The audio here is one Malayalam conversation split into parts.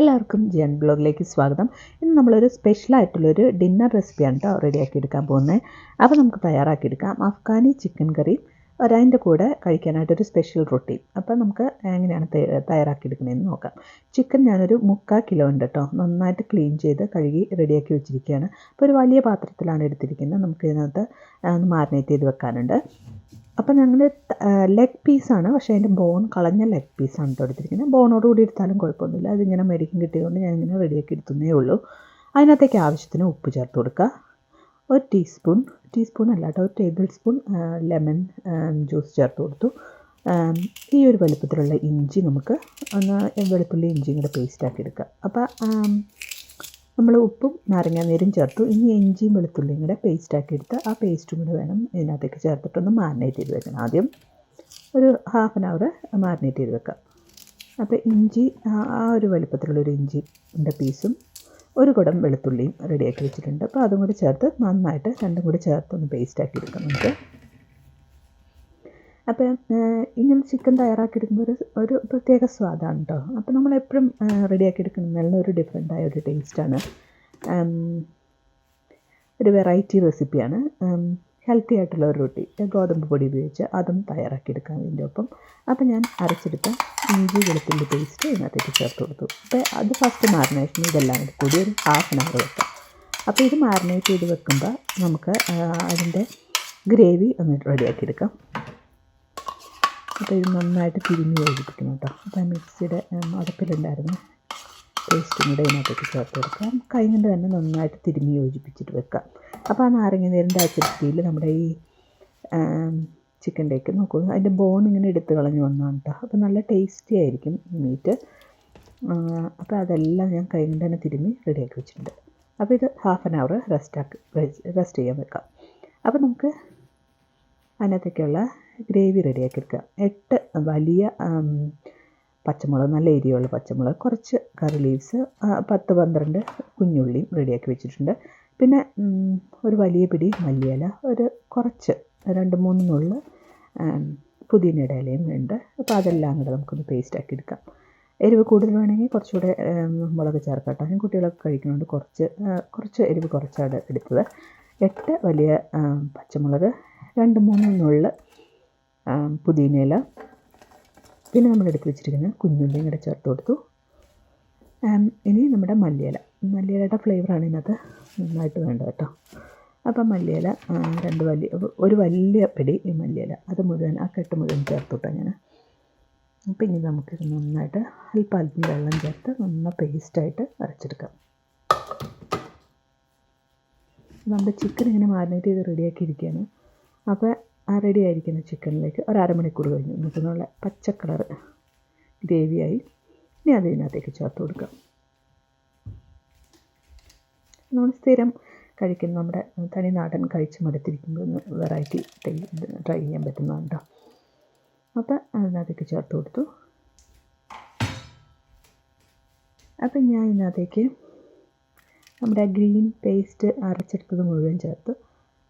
എല്ലാവർക്കും ജിയൻ ബ്ലോഗിലേക്ക് സ്വാഗതം. ഇന്ന് നമ്മളൊരു സ്പെഷ്യലായിട്ടുള്ളൊരു ഡിന്നർ റെസിപ്പിയാണ് കേട്ടോ റെഡിയാക്കി എടുക്കാൻ പോകുന്നത്. അപ്പോൾ നമുക്ക് തയ്യാറാക്കിയെടുക്കാം അഫ്ഗാനി ചിക്കൻ കറി. അതിൻ്റെ കൂടെ കഴിക്കാനായിട്ടൊരു സ്പെഷ്യൽ റൊട്ടി. അപ്പോൾ നമുക്ക് എങ്ങനെയാണ് തയ്യാറാക്കിയെടുക്കുന്നതെന്ന് നോക്കാം. ചിക്കൻ ഞാനൊരു 3/4 കിലോ ഉണ്ട് കേട്ടോ. നന്നായിട്ട് ക്ലീൻ ചെയ്ത് കഴുകി റെഡിയാക്കി വെച്ചിരിക്കുകയാണ്. അപ്പോൾ ഒരു വലിയ പാത്രത്തിലാണ് എടുത്തിരിക്കുന്നത്. നമുക്ക് ഇതിനകത്ത് ഒന്ന് മാരിനേറ്റ് ചെയ്ത് വെക്കാനുണ്ട്. അപ്പോൾ ഞങ്ങൾ ലെഗ് പീസാണ്, പക്ഷേ അതിൻ്റെ ബോൺ കളഞ്ഞ ലെഗ് പീസാണ് കേട്ടോ എടുത്തിരിക്കുന്നത്. ബോണോടുകൂടി എടുത്താലും കുഴപ്പമൊന്നുമില്ല. അതിങ്ങനെ മേടിക്കും കിട്ടിയതുകൊണ്ട് ഞാനിങ്ങനെ റെഡിയാക്കി എടുത്തേ ഉള്ളൂ. അതിനകത്തേക്ക് ആവശ്യത്തിന് ഉപ്പ് ചേർത്ത് കൊടുക്കുക. ഒരു ടീസ്പൂൺ അല്ല കേട്ടോ, ഒരു ടേബിൾ സ്പൂൺ ലെമൺ ജ്യൂസ് ചേർത്ത് കൊടുത്തു. ഈ ഒരു വലുപ്പത്തിലുള്ള ഇഞ്ചി നമുക്ക് ഒന്ന് വെളുത്തുള്ളി ഇഞ്ചിയും കൂടെ പേസ്റ്റാക്കി എടുക്കുക. അപ്പോൾ നമ്മൾ ഉപ്പും നാരങ്ങാനീരും ചേർത്തു. ഇനി ഇഞ്ചിയും വെളുത്തുള്ളിയും കൂടെ പേസ്റ്റാക്കി എടുത്ത് ആ പേസ്റ്റും കൂടെ വേണം ഇതിനകത്തേക്ക് ചേർത്തിട്ടൊന്ന് മാരിനേറ്റ് ചെയ്ത് വെക്കണം. ആദ്യം ഒരു ½ ആൻ അവർ മാരിനേറ്റ് ചെയ്ത് വെക്കാം. അപ്പോൾ ഇഞ്ചി ആ ഒരു വലുപ്പത്തിലുള്ളൊരു ഇഞ്ചിൻ്റെ പീസും ഒരു കുടം വെളുത്തുള്ളിയും റെഡിയാക്കി വെച്ചിട്ടുണ്ട്. അപ്പോൾ അതും കൂടി ചേർത്ത് നന്നായിട്ട് രണ്ടും കൂടി ചേർത്തൊന്ന് പേസ്റ്റാക്കി എടുക്കാം നമുക്ക്. അപ്പോൾ ഇങ്ങനെ ചിക്കൻ തയ്യാറാക്കിയെടുക്കുമ്പോൾ ഒരു പ്രത്യേക സ്വാദാണ് കേട്ടോ. അപ്പോൾ നമ്മളെപ്പോഴും റെഡിയാക്കി എടുക്കുന്ന ഒരു ഡിഫറെൻ്റായ ഒരു ടേസ്റ്റാണ്. ഒരു വെറൈറ്റി റെസിപ്പിയാണ്. ഹെൽത്തി ആയിട്ടുള്ള ഒരു റൊട്ടി ഗോതമ്പ് പൊടി ഉപയോഗിച്ച് അതും തയ്യാറാക്കിയെടുക്കാം ഇതിൻ്റെ ഒപ്പം. അപ്പോൾ ഞാൻ അരച്ചെടുത്ത ഇഞ്ചി വെളുത്തുള്ളി പേസ്റ്റ് ഇതിനകത്തേക്ക് ചേർത്ത് കൊടുത്തു. അപ്പോൾ അത് ഫസ്റ്റ് മാരിനേഷൻ ഇതെല്ലാം കൂടി ഒരു ½ ആൻ അവർ വെക്കാം. അപ്പോൾ ഇത് മാരിനേറ്റ് ചെയ്ത് വെക്കുമ്പോൾ നമുക്ക് അതിൻ്റെ ഗ്രേവി ഒന്ന് റെഡിയാക്കിയെടുക്കാം. അപ്പോൾ ഇത് നന്നായിട്ട് തിരിഞ്ഞ് യോജിപ്പിക്കണം കേട്ടോ. അപ്പോൾ മിക്സിയുടെ അടുപ്പിലുണ്ടായിരുന്ന പേസ്റ്റും കൂടെ ഇതിനകത്തേക്ക് ചേർത്ത് കൊടുക്കാം. കൈ കൊണ്ട് തന്നെ നന്നായിട്ട് തിരിഞ്ഞ് യോജിപ്പിച്ചിട്ട് വെക്കാം. അപ്പോൾ ആ നാരങ്ങനീരിൻ്റെ അച്ചിരിയിൽ നമ്മുടെ ഈ ചിക്കൻ്റെയൊക്കെ നോക്കൂ, അതിൻ്റെ ബോൺ ഇങ്ങനെ എടുത്ത് കളഞ്ഞ് വന്നതാണ് കേട്ടോ. അപ്പോൾ നല്ല ടേസ്റ്റി ആയിരിക്കും ഈ മീറ്റ്. അപ്പോൾ അതെല്ലാം ഞാൻ കൈ കൊണ്ട് തന്നെ തിരുമ്മി റെഡിയാക്കി വെച്ചിട്ടുണ്ട്. അപ്പോൾ ഇത് ½ ആൻ അവർ റെസ്റ്റ് ചെയ്യാൻ വെക്കാം. അപ്പോൾ നമുക്ക് അതിനകത്തേക്കുള്ള ഗ്രേവി റെഡിയാക്കി എടുക്കുക. 8 വലിയ പച്ചമുളക്, നല്ല എരിയുള്ള പച്ചമുളക്, കുറച്ച് കറി ലീവ്സ്, 10-12 കുഞ്ഞുള്ളിയും റെഡിയാക്കി വെച്ചിട്ടുണ്ട്. പിന്നെ ഒരു വലിയ പിടി മല്ലിയില, ഒരു കുറച്ച് 2-3 നുള്ള് പുതിനയുടെ ഇലയും ഉണ്ട്. അപ്പോൾ അതെല്ലാം കൂടെ നമുക്കൊന്ന് പേസ്റ്റാക്കി എടുക്കാം. എരിവ് കൂടുതൽ വേണമെങ്കിൽ കുറച്ചുകൂടെ മുളക് ചേർക്കാം കേട്ടോ. ഞാൻ കുട്ടികളൊക്കെ കഴിക്കുന്നുണ്ട് കുറച്ച് എരിവ് കുറച്ചാണ് എടുത്തത്. 8 വലിയ പച്ചമുളക്, 2-3 നുള്ള് പുതിനയില, പിന്നെ നമ്മൾ എടുത്ത് വെച്ചിരിക്കുന്ന കുഞ്ഞുള്ളിയും കൂടെ ചേർത്ത് കൊടുത്തു. ഇനി നമ്മുടെ മല്ലിയിലയുടെ ഫ്ലേവറാണ് ഇതിനകത്ത് നന്നായിട്ട് വേണ്ടത് കേട്ടോ. അപ്പം മല്ലിയില ഒരു വലിയ പിടി ഈ മല്ലിയില അത് മുഴുവൻ ആ കെട്ട് മുഴുവൻ ചേർത്ത് ഞാൻ. അപ്പം ഇനി നമുക്കിത് നന്നായിട്ട് അല്പം വെള്ളം ചേർത്ത് നന്നായി പേസ്റ്റായിട്ട് അരച്ചെടുക്കാം. നമ്മുടെ ചിക്കൻ ഇങ്ങനെ മാരിനേറ്റ് ചെയ്ത് റെഡിയാക്കിയിരിക്കുകയാണ്. അപ്പോൾ ആ റെഡി ആയിരിക്കുന്ന ചിക്കനിലേക്ക് ഒരു അരമണിക്കൂർ കഴിഞ്ഞു നമുക്ക് നല്ല പച്ച കളർ ഗ്രേവിയായി. ഇനി അത് ഇതിനകത്തേക്ക് ചേർത്ത് കൊടുക്കാം. നമ്മൾ സ്ഥിരം കഴിക്കുന്ന നമ്മുടെ തനിനാടൻ കഴിച്ച് മടുത്തിരിക്കുമ്പോൾ ഒന്ന് വെറൈറ്റി ട്രൈ ചെയ്യാൻ പറ്റുന്നതാണ് കേട്ടോ. അപ്പോൾ അതിനകത്തേക്ക് ചേർത്ത് കൊടുത്തു. അപ്പം ഞാൻ ഇതിനകത്തേക്ക് നമ്മുടെ ഗ്രീൻ പേസ്റ്റ് അരച്ചെടുത്തത് മുഴുവൻ ചേർത്തു.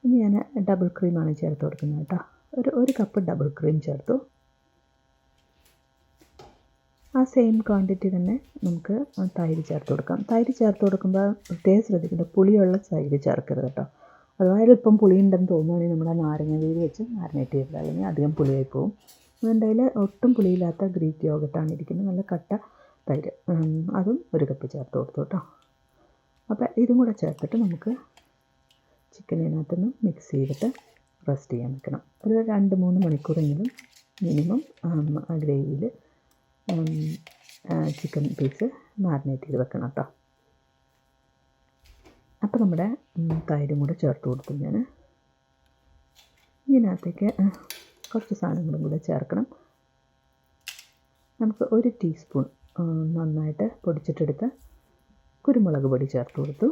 ഇനി ഞാൻ ഡബിൾ ക്രീമാണ് ചേർത്ത് കൊടുക്കുന്നത് കേട്ടോ. ഒരു കപ്പ് ഡബിൾ ക്രീം ചേർത്തു. ആ സെയിം ക്വാണ്ടിറ്റി തന്നെ നമുക്ക് തൈര് ചേർത്ത് കൊടുക്കാം. തൈര് ചേർത്ത് കൊടുക്കുമ്പോൾ പ്രത്യേകം ശ്രദ്ധിക്കേണ്ട, പുളിയുള്ള തൈര് ചേർക്കരുത് കേട്ടോ. അഥവാ അല്പം പുളി ഉണ്ടെന്ന് തോന്നുകയാണെങ്കിൽ നമ്മുടെ നാരങ്ങ നീര് വെച്ച് മാരിനേറ്റ് ചെയ്തില്ല, അല്ലെങ്കിൽ അധികം പുളിയായി പോകും. അതിൻ്റെ ഒട്ടും പുളിയില്ലാത്ത ഗ്രീക്ക് യോഗട്ടാണ് ഇരിക്കുന്നത്, നല്ല കട്ട തൈര്. അതും ഒരു കപ്പ് ചേർത്ത് കൊടുത്തു കേട്ടോ. അപ്പോൾ ഇതും കൂടെ ചേർത്തിട്ട് നമുക്ക് ചിക്കനകത്തുനിന്ന് മിക്സ് ചെയ്തിട്ട് റെസ്റ്റ് ചെയ്യാൻ വെക്കണം. ഒരു 2-3 മണിക്കൂറെങ്കിലും മിനിമം ആ ഗ്രേവിയിൽ ചിക്കൻ പീസ് മാരിനേറ്റ് ചെയ്ത് വെക്കണം കേട്ടോ. അപ്പോൾ നമ്മുടെ തൈരും കൂടെ ചേർത്ത് കൊടുത്തു ഞാൻ. ഇതിനകത്തേക്ക് കുറച്ച് സാധനങ്ങളും കൂടെ ചേർക്കണം. നമുക്ക് 1 ടീസ്പൂൺ നന്നായിട്ട് പൊടിച്ചിട്ടെടുത്ത് കുരുമുളക് പൊടി ചേർത്ത് കൊടുത്തു.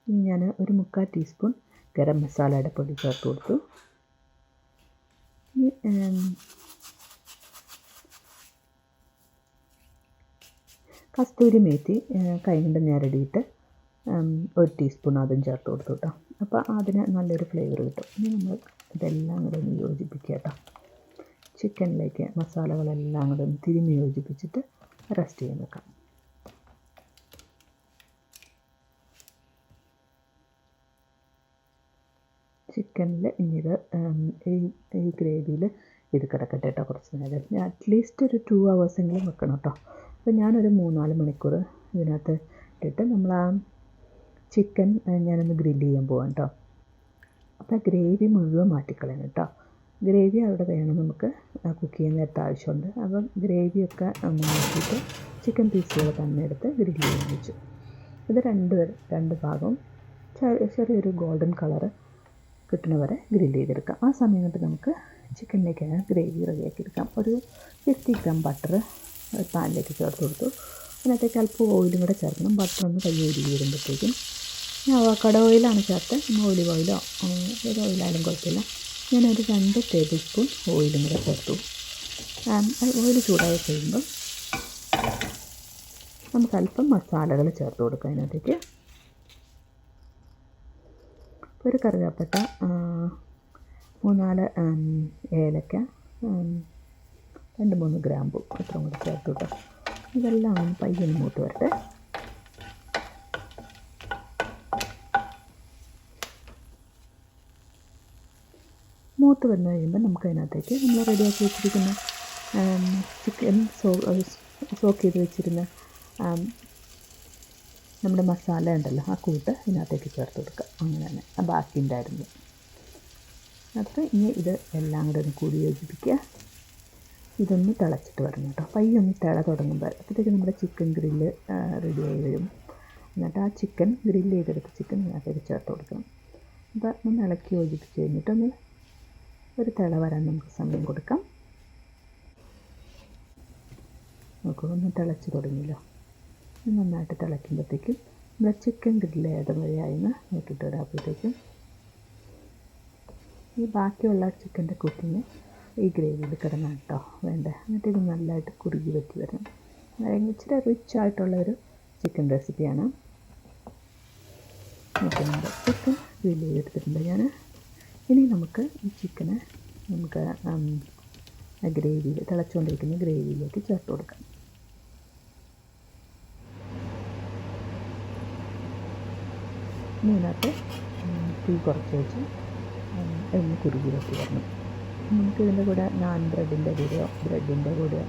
ഞാൻ ഒരു 3/4 ടീസ്പൂൺ ഗരം മസാലയുടെ പൊടി ചേർത്ത് കൊടുത്തു. കസ്തൂരി മേത്തി കൈ കൊണ്ട് ഞരടിയിട്ട് 1 ടീസ്പൂൺ അതും ചേർത്ത് കൊടുത്തു കേട്ടോ. അപ്പോൾ അതിന് നല്ലൊരു ഫ്ലേവർ കിട്ടും. ഇനി നമ്മൾ ഇതെല്ലാം കൂടെ ഒന്ന് യോജിപ്പിക്കുക കേട്ടോ. ചിക്കനിലേക്ക് മസാലകളെല്ലാം കൂടെ ഒന്ന് തിരുമ്മി യോജിപ്പിച്ചിട്ട് റെസ്റ്റ് ചെയ്യാൻ വെക്കാം. ചിക്കനിൽ ഇനി ഇത് ഈ ഗ്രേവിയിൽ ഇത് കിടക്കട്ടെ കേട്ടോ. കുറച്ച് നേരം അറ്റ്ലീസ്റ്റ് ഒരു 2 hours വെക്കണം കേട്ടോ. അപ്പോൾ ഞാനൊരു 3-4 മണിക്കൂർ ഇതിനകത്ത് ഇട്ടിട്ട് നമ്മൾ ആ ചിക്കൻ ഞാനൊന്ന് ഗ്രില്ല് ചെയ്യാൻ പോകാം കേട്ടോ. അപ്പോൾ ഗ്രേവി മുഴുവൻ മാറ്റിക്കളയണം കേട്ടോ. ഗ്രേവി അവിടെ വേണം നമുക്ക് കുക്ക് ചെയ്യുന്ന നേരത്തെ ആവശ്യമുണ്ട്. അപ്പം ഗ്രേവിയൊക്കെ മാറ്റിയിട്ട് ചിക്കൻ പീസുകൾ തന്നെ എടുത്ത് ഗ്രില്ല് ചെയ്യാൻ വെച്ചു. ഇത് രണ്ട് ഭാഗവും ചെറിയൊരു ഗോൾഡൻ കളറ് കിട്ടുന്ന വരെ ഗ്രില്ല് ചെയ്തെടുക്കാം. ആ സമയം കൊണ്ട് നമുക്ക് ചിക്കനിലേക്ക് ഗ്രേവി റെഡിയാക്കി എടുക്കാം. ഒരു 50 gram ബട്ടർ പാനിലേക്ക് ചേർത്ത് കൊടുത്തു. അതിനകത്തേക്ക് അല്പം ഓയിലും കൂടെ ചേർക്കണം. ബട്ടർ ഒന്ന് കയ്യിൽ ഉരുകി വരുമ്പോഴത്തേക്കും ഞാൻ അവക്കാഡോ ഓയിലാണ് ചേർത്ത്. ഒലിവ് ഓയിലോ ഏത് ഓയിലായാലും കുഴപ്പമില്ല. ഞാനൊരു 2 ടേബിൾ സ്പൂൺ ഓയിലും കൂടെ ചേർത്തു. ഓയിൽ ചൂടായി കഴിയുമ്പോൾ നമുക്ക് അല്പം മസാലകൾ ചേർത്ത് കൊടുക്കാം. അതിനകത്തേക്ക് ഒരു കറുകപ്പട്ട, 3-4 ഏലക്ക, 2-3 ഗ്രാമ്പു അത്രയും കൂടെ ചേർത്ത് കേട്ടോ. ഇതെല്ലാം ഒന്ന് പയ്യൊന്ന് മൂത്ത് വരട്ടെ. മൂത്ത് വന്നു കഴിയുമ്പോൾ നമുക്ക് അതിനകത്തേക്ക് നമ്മൾ റെഡിയാക്കി വെച്ചിരിക്കുന്ന ചിക്കൻ സോക്ക് ചെയ്ത് വെച്ചിരുന്ന നമ്മുടെ മസാല ഉണ്ടല്ലോ, ആ കൂട്ട് ഇതിനകത്തേക്ക് ചേർത്ത് കൊടുക്കുക. അങ്ങനെ തന്നെ ആ ബാക്കി ഉണ്ടായിരുന്നു. അപ്പോൾ ഇനി ഇത് എല്ലാം കൂടെ ഒന്ന് കൂടി യോജിപ്പിക്കുക. ഇതൊന്ന് തിളച്ചിട്ട് വരണം കേട്ടോ. പയ്യൊന്ന് തിള തുടങ്ങുമ്പോൾ അപ്പോഴത്തേക്ക് നമ്മുടെ ചിക്കൻ ഗ്രില്ല് റെഡിയായി വരും. എന്നിട്ട് ആ ചിക്കൻ ഗ്രില്ല് ചെയ്തെടുത്ത ചിക്കൻ ഇതിനകത്തേക്ക് ചേർത്ത് കൊടുക്കണം. അപ്പോൾ ഒന്ന് ഇളക്കി യോജിപ്പിച്ച് കഴിഞ്ഞിട്ടൊന്ന് ഒരു തിള വരാൻ നമുക്ക് സമയം കൊടുക്കാം. നോക്കൂ, ഒന്ന് തിളച്ച് തുടങ്ങിയല്ലോ. നന്നായിട്ട് തിളയ്ക്കുമ്പോഴത്തേക്കും നമ്മുടെ ചിക്കൻ ഗ്രില്ല് ഏത് വഴിയായിന്ന് നോക്കിയിട്ട് വരാപ്പോഴത്തേക്കും ഈ ബാക്കിയുള്ള ചിക്കൻ്റെ കുക്കിങ് ഈ ഗ്രേവിയിൽ കിടന്നാണ് കേട്ടോ വേണ്ടത്. എന്നിട്ട് ഇത് നല്ലതായിട്ട് കുറുകി വെറ്റി വരണം. ഇച്ചിരി റിച്ച് ആയിട്ടുള്ളൊരു ചിക്കൻ റെസിപ്പിയാണ്. നോക്കുന്നുണ്ട് ചിക്കൻ ഗ്രില്ല് ചെയ്തെടുത്തിട്ടുണ്ട് ഞാൻ. ഇനി നമുക്ക് ഈ ചിക്കന് നമുക്ക് ഗ്രേവിയിൽ തിളച്ചുകൊണ്ടിരിക്കുന്ന ഗ്രേവിയിലേക്ക് ചേർത്ത് കൊടുക്കാം. ഇതിനകത്ത് തീ കുറച്ച് വെച്ച് ഒന്ന് കുറുകി വെച്ച് വരണം. നമുക്കിതിൻ്റെ കൂടെ നാൻ ബ്രെഡിൻ്റെ കൂടെയോ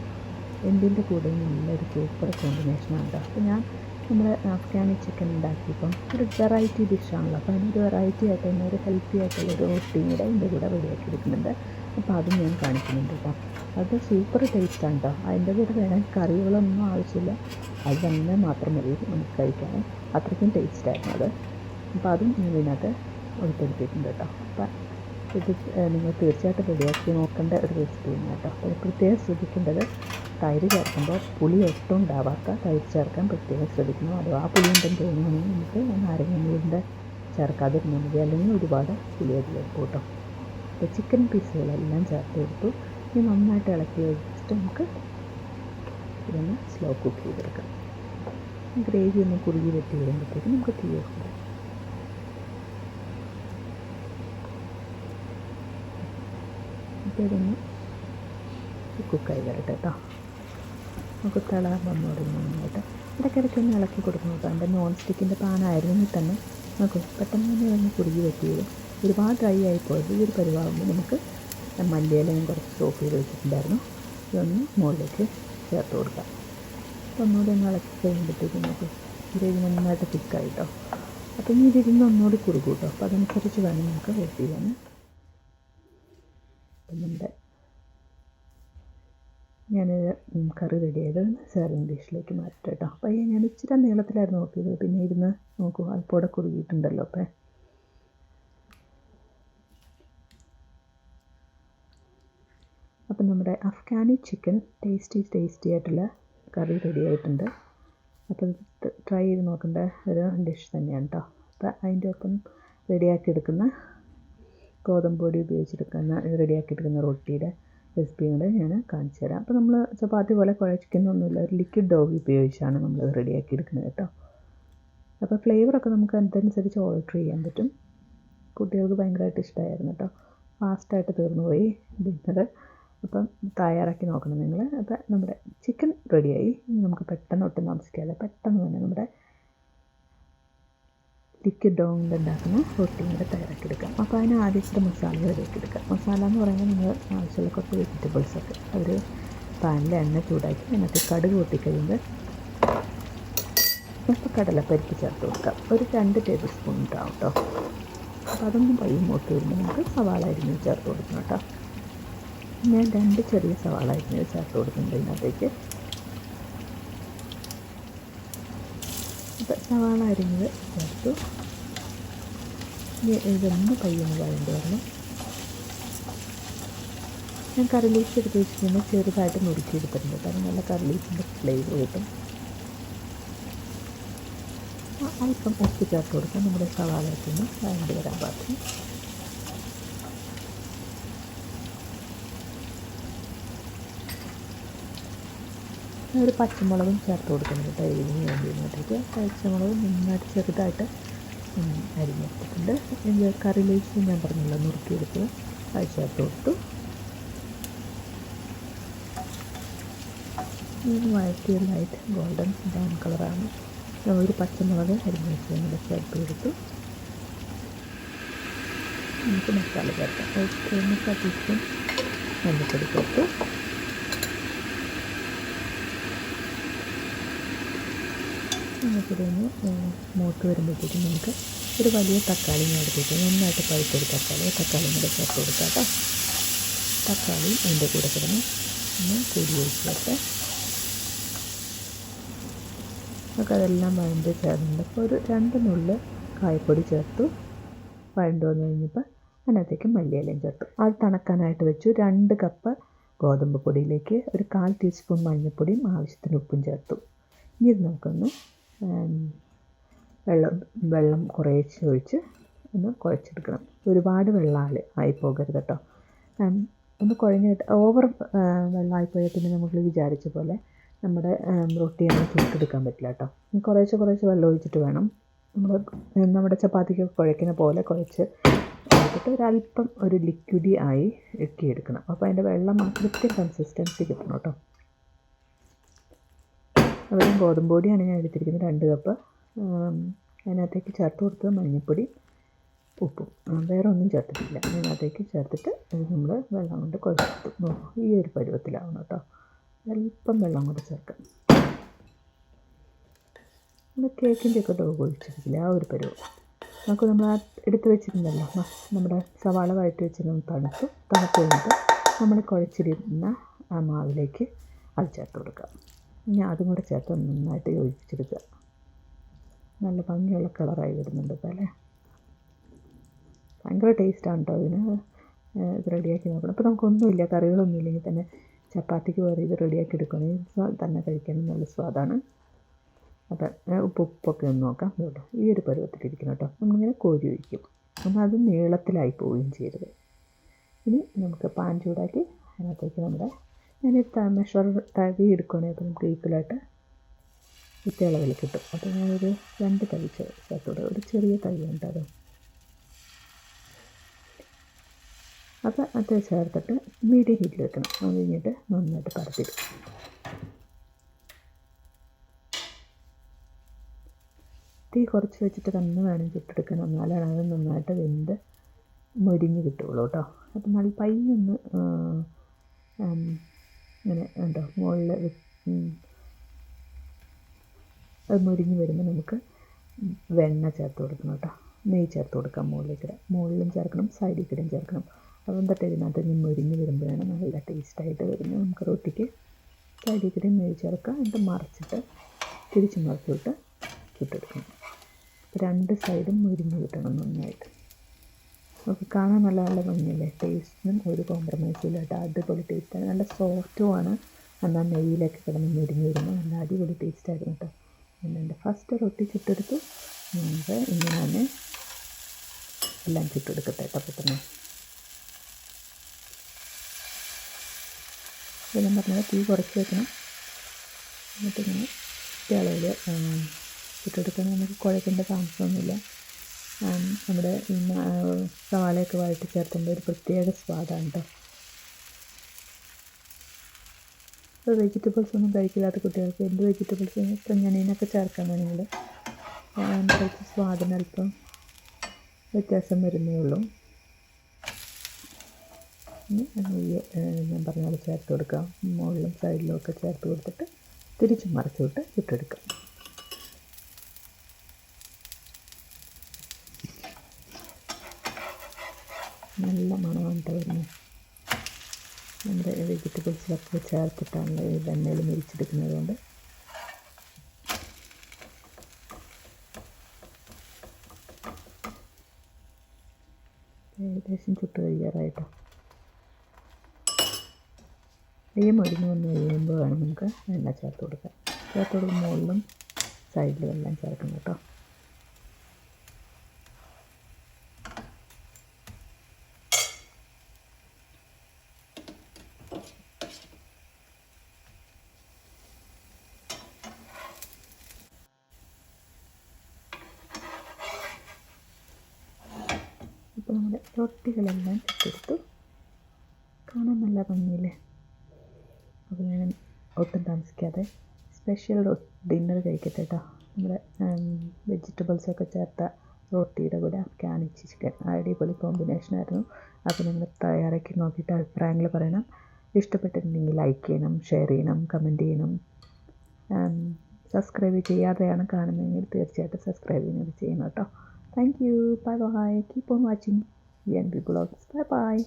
എന്തിൻ്റെ കൂടെയും നല്ലൊരു സൂപ്പർ കോമ്പിനേഷനാണ് കേട്ടോ. അപ്പോൾ ഞാൻ നമ്മൾ അഫ്ഗാനി ചിക്കൻ ഉണ്ടാക്കിയപ്പം ഒരു വെറൈറ്റി ഡിഷാണല്ലോ. അപ്പോൾ അതിനൊരു വെറൈറ്റി ആയിട്ട് തന്നെ ഒരു ഹെൽത്തി ആയിട്ടുള്ളൊരു റൊട്ടിയും കൂടെ ഇതിൻ്റെ കൂടെ റെഡിയാക്കി എടുക്കുന്നുണ്ട്. അപ്പോൾ അതും ഞാൻ കാണിക്കുന്നുണ്ട് കേട്ടോ. അത് സൂപ്പർ ടേസ്റ്റാണ് കേട്ടോ. അതിൻ്റെ കൂടെ വേണമെങ്കിൽ കറികളൊന്നും ആവശ്യമില്ല, അത് തന്നെ മാത്രം മതി നമുക്ക് കഴിക്കാൻ. അത്രയ്ക്കും ടേസ്റ്റായിരുന്നു അത്. അപ്പോൾ അതും ഞാൻ ഇതിനകത്ത് ഉൾപ്പെടുത്തിയിട്ടുണ്ട് കേട്ടോ. അപ്പം ഇത് നിങ്ങൾ തീർച്ചയായിട്ടും റെഡിയാക്കി നോക്കേണ്ട ഒരു റെസിപ്പിയാണ് കേട്ടോ. അപ്പോൾ പ്രത്യേകം ശ്രദ്ധിക്കേണ്ടത് തൈര് ചേർക്കുമ്പോൾ പുളി ഒട്ടും ഉണ്ടാവാത്ത തൈര് ചേർക്കാൻ പ്രത്യേകം ശ്രദ്ധിക്കണം. അഥവാ ആ പുളി ഉണ്ടെന്ന് തോന്നുകയാണെങ്കിൽ നമുക്ക് നാരങ്ങ ചേർക്കാതിരുന്നാൽ മതി, അല്ലെങ്കിൽ ഒരുപാട് പുളി അതിലേക്ക് കൂട്ടും. അപ്പോൾ ചിക്കൻ പീസുകളെല്ലാം ചേർത്ത് കൊടുത്തു. ഇനി നന്നായിട്ട് ഇളക്കി വെച്ചിട്ട് നമുക്ക് ഇതൊന്ന് സ്ലോ കുക്ക് ചെയ്തെടുക്കാം. ഗ്രേവി ഒന്ന് കുറുകി വെട്ടി വരുമ്പോഴത്തേക്കും നമുക്ക് തീ വെക്കാം. ഇതൊന്ന് കുക്കായി വരട്ടെ കേട്ടോ. നമുക്ക് തിള വന്നു തുടങ്ങി നന്നായിട്ട്. ഇടയ്ക്കിടയ്ക്ക് ഒന്ന് ഇളക്കി കൊടുക്കണം കേട്ടോ. എൻ്റെ നോൺ സ്റ്റിക്കിൻ്റെ പാനായിരുന്നെങ്കിൽ തന്നെ നമുക്ക് പെട്ടെന്ന് തന്നെ ഒന്ന് കുറുകി വെട്ടി വരും. ഒരുപാട് ഡ്രൈ ആയിപ്പോയത് ഈ ഒരു പരിവാകുമ്പോൾ നമുക്ക് മല്ലിയിലയും കുറച്ച് സോപ്പ് ചെയ്ത് വെച്ചിട്ടുണ്ടായിരുന്നു, ഇതൊന്ന് മുകളിലേക്ക് ചേർത്ത് കൊടുക്കാം. അപ്പോൾ ഒന്നുകൂടി ഒന്ന് ഇളക്കി കഴിയുമ്പോഴത്തേക്കും നമുക്ക് ഗ്രേവി നന്നായിട്ട് തിക്കായി കേട്ടോ. അപ്പോൾ ഇനി ഇതിരുന്ന് ഒന്നുകൂടി കുറുകും കേട്ടോ. അപ്പോൾ അതനുസരിച്ച് വേണം നമുക്ക് വെയിറ്റ് ചെയ്യാൻ. അപ്പം നമ്മുടെ ഞാനൊരു കറി റെഡി ആയത് സെർവിങ് ഡിഷിലേക്ക് മാറ്റട്ടെ കേട്ടോ. അപ്പോൾ ഞാൻ ഇച്ചിരി നീളത്തിലായിരുന്നു നോക്കിയത്, പിന്നെ ഇരുന്ന് നോക്കൂ അല്പോടെ കുറുകിയിട്ടുണ്ടല്ലോ. അപ്പം നമ്മുടെ അഫ്ഗാനി ചിക്കൻ ടേസ്റ്റി ആയിട്ടുള്ള കറി റെഡി ആയിട്ടുണ്ട്. അപ്പോൾ ഇത് ട്രൈ ചെയ്ത് നോക്കേണ്ട ഒരു ഡിഷ് തന്നെയാണ് കേട്ടോ. അപ്പോൾ അതിൻ്റെ ഒപ്പം റെഡിയാക്കി എടുക്കുന്ന ഗോതമ്പ് പൊടി ഉപയോഗിച്ചെടുക്കുന്ന റെഡിയാക്കി എടുക്കുന്ന റൊട്ടിയുടെ റെസിപ്പിയും കൂടെ ഞാൻ കാണിച്ചു തരാം. അപ്പോൾ നമ്മൾ ചപ്പാത്തി പോലെ കുഴച്ചിക്കുന്നൊന്നുമില്ല, ഒരു ലിക്വിഡ് ഡോ ഉപയോഗിച്ചാണ് നമ്മൾ റെഡിയാക്കി എടുക്കുന്നത് കേട്ടോ. അപ്പോൾ ഫ്ലേവറൊക്കെ നമുക്ക് അതനുസരിച്ച് ഓൾട്ടർ ചെയ്യാൻ പറ്റും. കുട്ടികൾക്ക് ഭയങ്കരമായിട്ട് ഇഷ്ടമായിരുന്നു കേട്ടോ. ഫാസ്റ്റായിട്ട് തീർന്നു പോയി ഡിന്നർ. അപ്പം തയ്യാറാക്കി നോക്കണം നിങ്ങൾ. അപ്പം നമ്മുടെ ചിക്കൻ റെഡിയായി. നമുക്ക് പെട്ടെന്ന് ഒട്ടും താമസിക്കാതെ പെട്ടെന്ന് തന്നെ നമ്മുടെ ലിക്വിഡ് ഡോ കൊണ്ട് ഉണ്ടാക്കുന്ന റൊട്ടിയും കൂടെ തയ്യാറാക്കിയെടുക്കാം. അപ്പോൾ അതിന് ആദ്യം ഇച്ചിരി മസാല റെഡിയാക്കിയെടുക്കാം. മസാല എന്ന് പറയുമ്പോൾ നിങ്ങൾ ആവശ്യമുള്ള കുറച്ച് വെജിറ്റബിൾസൊക്കെ ഒരു പാനിൽ എണ്ണ ചൂടാക്കി അതിനകത്ത് കടുക് പൊട്ടിക്കഴിയുമ്പോൾ ഇപ്പോൾ കടലപ്പരിപ്പ് ചേർത്ത് കൊടുക്കാം. ഒരു 2 ടേബിൾ സ്പൂൺ ഉണ്ടാവും കേട്ടോ. അപ്പോൾ അതൊന്നും പയ്യെ മൂത്ത് വരുമ്പോൾ നമുക്ക് സവാള അരിഞ്ഞ് ചേർത്ത് കൊടുക്കണം കേട്ടോ. ഞാൻ 2 ചെറിയ സവാള അരിഞ്ഞ് ചേർത്ത് കൊടുക്കുന്നുണ്ട് ഇതിനകത്തേക്ക്. അപ്പോൾ സവാള അരിഞ്ഞത് ചേർത്തു. ഇതൊന്ന് പയ്യൊന്ന് വഴണ്ട് വരണം. ഞാൻ കറി ലീവ്സ് എടുത്ത് വെച്ചിട്ടുണ്ടെങ്കിൽ ചെറുതായിട്ട് നുറുക്കിയെടുത്തിട്ടുണ്ട്. കാരണം നല്ല കറി ലീവ്സിൻ്റെ ഫ്ലേവർ കിട്ടും. അല്പം ഉപ്പ് ചേർത്ത് കൊടുക്കാം നമ്മുടെ സവാളയൊക്കെ ഒന്ന് വഴണ്ട് വരാൻ പാകത്തിന്. ഒരു പച്ചമുളകും ചേർത്ത് കൊടുക്കുന്നുണ്ട് കേട്ടോ. എരിവിന് വേണ്ടി ഇങ്ങോട്ടേക്ക് പച്ചമുളക് നന്നായിട്ട് ചെറുതായിട്ട് അരിഞ്ഞെടുത്തിട്ടുണ്ട്. കറി ലീവ്സ് ഞാൻ പറഞ്ഞല്ലോ നുറുക്കിയെടുത്ത് അത് ചേർത്ത് കൊടുത്തു. ഇത് വഴറ്റിയ ലൈറ്റ് ഗോൾഡൻ ബ്രൗൺ കളറാണ്. ഒരു പച്ചമുളക് അരിഞ്ഞ് വെച്ച് കൂടെ ചേർത്ത് കൊടുത്തു. നമുക്ക് മസാല ചേർക്കാം. ഒരു ടീസ്പൂൺ മല്ലിപ്പൊടി ചേർത്തു. നമുക്കിതൊന്ന് മൂത്ത് വരുമ്പോഴത്തേക്കും നമുക്ക് ഒരു വലിയ തക്കാളി എടുത്തിട്ട് നന്നായിട്ട് പഴുത്തൊരു തക്കാളിയും കൂടെ ചേർത്ത് കൊടുക്കാം കേട്ടോ. തക്കാളി അതിൻ്റെ കൂടെ കിടന്ന് ഒന്ന് കൂടി ഒഴിച്ചിട്ട് നമുക്കതെല്ലാം വഴണ്ട് ചേർന്നുണ്ട്. അപ്പോൾ ഒരു 2 നുള്ള് കായപ്പൊടി ചേർത്തു. വഴണ്ട് വന്നു കഴിഞ്ഞപ്പോൾ അതിനകത്തേക്ക് മല്ലിയിലയും ചേർത്തു. അത് തണുക്കാനായിട്ട് വെച്ചു. 2 കപ്പ് ഗോതമ്പ് പൊടിയിലേക്ക് ഒരു 1/4 ടീസ്പൂൺ മഞ്ഞൾപ്പൊടിയും ആവശ്യത്തിന് ഉപ്പും ചേർത്തു. ഇനി ഇത് നമുക്കൊന്ന് വെള്ളം കുറേശ്ശെ ഒഴിച്ച് ഒന്ന് കുഴച്ചെടുക്കണം. ഒരുപാട് വെള്ളം ആയിപ്പോകരുത് കേട്ടോ. ഒന്ന് കുഴഞ്ഞിട്ട് ഓവർ വെള്ളമായിപ്പോയാൽ പിന്നെ നമുക്ക് വിചാരിച്ച പോലെ നമ്മുടെ റൊട്ടിയൊന്നും ചുട്ടെടുക്കാൻ പറ്റില്ല കേട്ടോ. കുറേശ്ശെ വെള്ളം ഒഴിച്ചിട്ട് വേണം നമ്മുടെ ചപ്പാത്തിക്കൊക്കെ കുഴയ്ക്കുന്ന പോലെ കുഴച്ച് എടുത്തിട്ട് ഒരല്പം ഒരു ലിക്വിഡി ആയി ഇറക്കിയെടുക്കണം. അപ്പോൾ അതിൻ്റെ വെള്ളം കൃത്യം കൺസിസ്റ്റൻസി കിട്ടണം കേട്ടോ. അവിടെ ഗോതമ്പ് പൊടിയാണ് ഞാൻ എടുത്തിരിക്കുന്നത് 2 കപ്പ്. അതിനകത്തേക്ക് ചേർത്ത് കൊടുത്തത് മഞ്ഞൾപ്പൊടി ഉപ്പും വേറെ ഒന്നും ചേർത്തിട്ടില്ല. അതിനകത്തേക്ക് ചേർത്തിട്ട് അത് നമ്മൾ വെള്ളം കൊണ്ട് കുഴച്ചിട്ടു. ഈ ഒരു പരുവത്തിലാവണം കേട്ടോ. അല്പം വെള്ളം കൂടെ ചേർക്കാം. നമ്മൾ കേക്കിൻ്റെ ഒക്കെ ഡോ ഒഴിച്ചിട്ടില്ല ആ ഒരു പരുവം. നമുക്ക് നമ്മൾ എടുത്ത് വെച്ചിട്ടുണ്ടല്ലോ നമ്മുടെ സവാള വഴറ്റി വെച്ചിരുന്ന തണുത്ത് കഴിഞ്ഞിട്ട് നമ്മൾ കുഴച്ചിരുന്ന ആ മാവിലേക്ക് അത് ചേർത്ത് കൊടുക്കുക. ഇനി അതും കൂടെ ചേർത്ത് നന്നായിട്ട് യോജിപ്പിച്ചെടുക്കുക. നല്ല ഭംഗിയുള്ള കളറായി വരുന്നുണ്ട് ഇപ്പോൾ അല്ലേ. ഭയങ്കര ടേസ്റ്റാണ് കേട്ടോ ഇതിന്. ഇത് റെഡിയാക്കി നോക്കണം. അപ്പോൾ നമുക്കൊന്നുമില്ല, കറികളൊന്നും ഇല്ലെങ്കിൽ തന്നെ ചപ്പാത്തിക്ക് വരെ ഇത് റെഡിയാക്കി എടുക്കുകയാണെങ്കിൽ തന്നെ കഴിക്കാനും നല്ല സ്വാദാണ്. അപ്പം ഉപ്പൊക്കെ ഒന്ന് നോക്കാം. കേട്ടോ ഈ ഒരു പരുവത്തിലിരിക്കണം കേട്ടോ. നമ്മളിങ്ങനെ കോരി ഒഴിക്കും. എന്നാൽ അത് നീളത്തിലായി പോവുകയും ചെയ്യരുത്. ഇനി നമുക്ക് പാൻ ചൂടാക്കി അതിനകത്തേക്ക് നമ്മുടെ ഞാൻ മെഷർ തവി എടുക്കുകയാണെങ്കിൽ അപ്പോൾ നമുക്ക് ഈക്വലായിട്ട് അളവിൽ കിട്ടും. അപ്പോൾ ഞാനൊരു 2 തവി ചേർത്തോടെ ഒരു ചെറിയ തവിയുണ്ട് അത്. അപ്പോൾ അത് ചേർത്തിട്ട് മീഡിയം ഹീറ്റിൽ വെക്കണം. അത് കഴിഞ്ഞിട്ട് നന്നായിട്ട് പരത്തിടും. തീ കുറച്ച് വെച്ചിട്ട് തന്നെ വേണം ചുട്ടെടുക്കാൻ. എന്നാലാണ് അത് നന്നായിട്ട് വെന്ത് മൊരിഞ്ഞ് കിട്ടുള്ളൂ കേട്ടോ. അപ്പം നല്ല പയ്യൊന്ന് ഇങ്ങനെ ഉണ്ടോ മുകളിൽ അത് മൊരിഞ്ഞ് വരുമ്പോൾ നമുക്ക് വെണ്ണ ചേർത്ത് കൊടുക്കണം കേട്ടോ. നെയ്യ് ചേർത്ത് കൊടുക്കാം. മുകളിലും ചേർക്കണം, സൈഡിൽ കൂടെയും ചേർക്കണം. അപ്പോൾ എന്നിട്ട് ഇതിനകത്ത് ഇനി മൊരിഞ്ഞ് വരുമ്പോഴാണ് നല്ല ടേസ്റ്റായിട്ട് വരുന്നത്. നമുക്ക് റൊട്ടിക്ക് സൈഡിൽ കൂടെയും നെയ്യ് ചേർക്കാം. എന്നിട്ട് മറിച്ചിട്ട് തിരിച്ച് മറിച്ചിട്ട് ചുട്ടെടുക്കണം. 2 സൈഡും മുരിഞ്ഞ് കിട്ടണം നന്നായിട്ട്. നമുക്ക് കാണാൻ നല്ല ഭംഗിയല്ലേ. ടേസ്റ്റിനും ഒരു കോംപ്രമൈസും ഇല്ല കേട്ടോ. അടിപൊളി ടേസ്റ്റാണ്. നല്ല സോഫ്റ്റുമാണ്. എന്നാൽ നെയ്യിലൊക്കെ കിടന്ന് മുരിഞ്ഞ് വരുമ്പോൾ നല്ല അടിപൊളി ടേസ്റ്റായിരുന്നു കേട്ടോ. എൻ്റെ ഫസ്റ്റ് റൊട്ടി ചുട്ടെടുത്തു. നമുക്ക് ഇങ്ങനെ തന്നെ എല്ലാം ചുട്ടെടുക്കട്ടെ കേട്ടോ. പെട്ടെന്ന് ഞാൻ പറഞ്ഞത് തീ കുറച്ച് വെക്കണം. എന്നിട്ടിങ്ങനെ അളവിൽ ചുട്ടെടുക്കാൻ നമുക്ക് കുഴക്കേണ്ട താമസമൊന്നുമില്ല. നമ്മുടെ സവാളയൊക്കെ വഴറ്റി ചേർത്തുമ്പോൾ ഒരു പ്രത്യേക സ്വാദാണ് കേട്ടോ. അപ്പോൾ വെജിറ്റബിൾസ് ഒന്നും കഴിക്കില്ലാത്ത കുട്ടികൾക്ക് എന്ത് വെജിറ്റബിൾസ് സ്പ്രിംഗ് അനിയനൊക്കെ ചേർക്കാൻ വേണമെങ്കിൽ കുറച്ച് സ്വാദിനല്പം വ്യത്യാസം വരുന്നേ ഉള്ളൂ. നെയ്യ് ഞാൻ പറഞ്ഞ പോലെ ചേർത്ത് കൊടുക്കാം. മുകളിലും സൈഡിലും ഒക്കെ ചേർത്ത് കൊടുത്തിട്ട് തിരിച്ചും മറിച്ചിട്ട് ചുട്ടെടുക്കാം. നല്ല മണമാണ് വരുന്നത്. നമ്മുടെ വെജിറ്റബിൾസിലൊക്കെ ചേർത്തിട്ടാണ് ഈ എണ്ണയിൽ മുരിച്ചെടുക്കുന്നത് കൊണ്ട് ഏകദേശം ചുട്ട് കഴിയാറായിട്ടോ. മൊരിഞ്ഞ് വന്ന് കഴിയുമ്പോൾ വേണം നമുക്ക് എണ്ണ ചേർത്ത് കൊടുക്കാം. ചേർത്ത് കൊടുക്കും മുകളിലും സൈഡിലും എല്ലാം ചേർക്കണം കേട്ടോ. ഇപ്പോൾ നമ്മുടെ റൊട്ടികളെല്ലാം ചുട്ടെടുത്തു. കാണാൻ നല്ല ഭംഗിയില്ലേ? അപ്പോൾ ഞാൻ ഒട്ടും താമസിക്കാതെ സ്പെഷ്യൽ ഡിന്നർ കഴിക്കട്ടെ കേട്ടോ. നമ്മുടെ വെജിറ്റബിൾസൊക്കെ ചേർത്ത റൊട്ടിയുടെ കൂടെ അഫ്ഗാനി ചിക്കൻ അടിപൊളി കോമ്പിനേഷനായിരുന്നു. അപ്പോൾ നിങ്ങൾ തയ്യാറാക്കി നോക്കിയിട്ട് അഭിപ്രായങ്ങൾ പറയണം. ഇഷ്ടപ്പെട്ടിട്ടുണ്ടെങ്കിൽ ലൈക്ക് ചെയ്യണം, ഷെയർ ചെയ്യണം, കമൻറ്റ് ചെയ്യണം. സബ്സ്ക്രൈബ് ചെയ്യാതെയാണ് കാണുന്നതെങ്കിൽ തീർച്ചയായിട്ടും സബ്സ്ക്രൈബ് ചെയ്യണം കേട്ടോ. Thank you. Bye bye. Keep on watching VNB Vlogs. Bye bye.